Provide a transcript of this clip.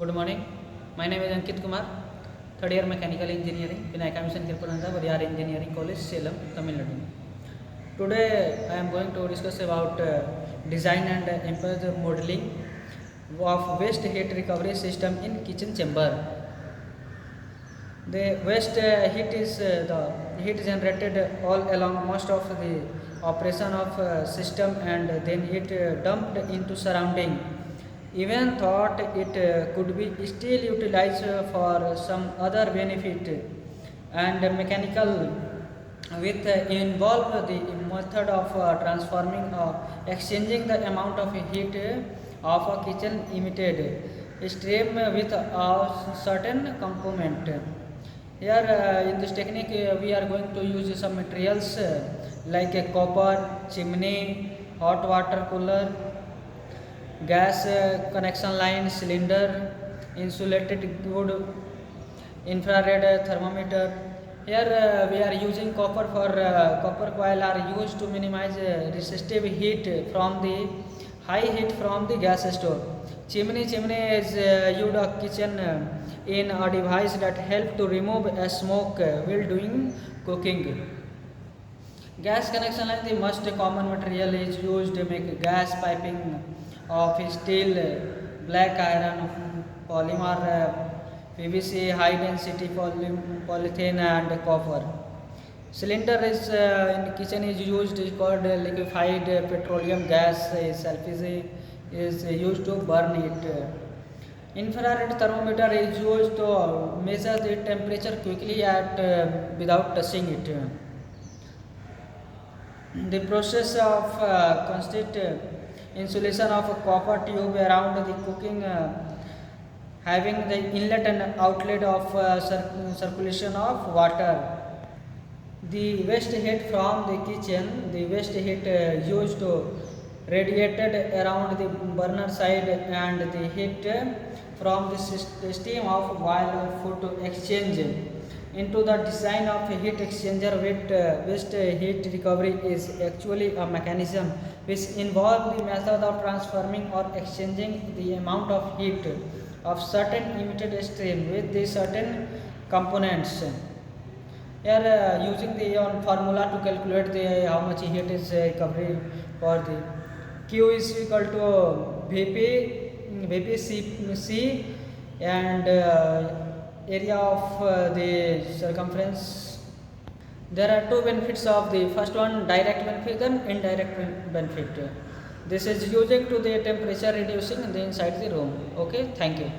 Good morning. My name is Ankit Kumar, third year mechanical engineering, Vinayaka Mission Kirpananda, Vadiyar Engineering College, Salem, Tamil Nadu. Today I am going to discuss about design and improved modeling of waste heat recovery system in kitchen chamber. The waste the heat generated all along most of the operation of system and then it dumped into surrounding. Even thought it could be still utilized for some other benefit and mechanical with involve the method of transforming or exchanging the amount of heat of a kitchen emitted stream with a certain component. Here in this technique we are going to use some materials like a copper, chimney, hot water cooler, gas connection line, cylinder, insulated wood, infrared thermometer. Here we are using copper for copper coil are used to minimize resistive heat from the high heat from the gas stove. Chimney is used a kitchen in a device that help to remove smoke while doing cooking. Gas connection line, the most common material is used to make gas piping of steel, black iron, polymer, PVC, high density polythene and copper. Cylinder is in kitchen is used is called liquefied petroleum gas. LPG is used to burn it. Infrared thermometer is used to measure the temperature quickly at without touching it. The process of constant insulation of a copper tube around the cooking, having the inlet and outlet of circulation of water. The waste heat from the kitchen, the waste heat used to radiated around the burner side and the heat from the steam of boiler food exchange into the design of a heat exchanger with waste heat recovery is actually a mechanism which involves the method of transforming or exchanging the amount of heat of certain emitted stream with the certain components. Here using the formula to calculate the how much heat is recovery for the Q is equal to VP C and area of the circumference. There are two benefits of the first one, direct benefit and indirect benefit. This is using to the temperature reducing the inside the room. Okay, thank you.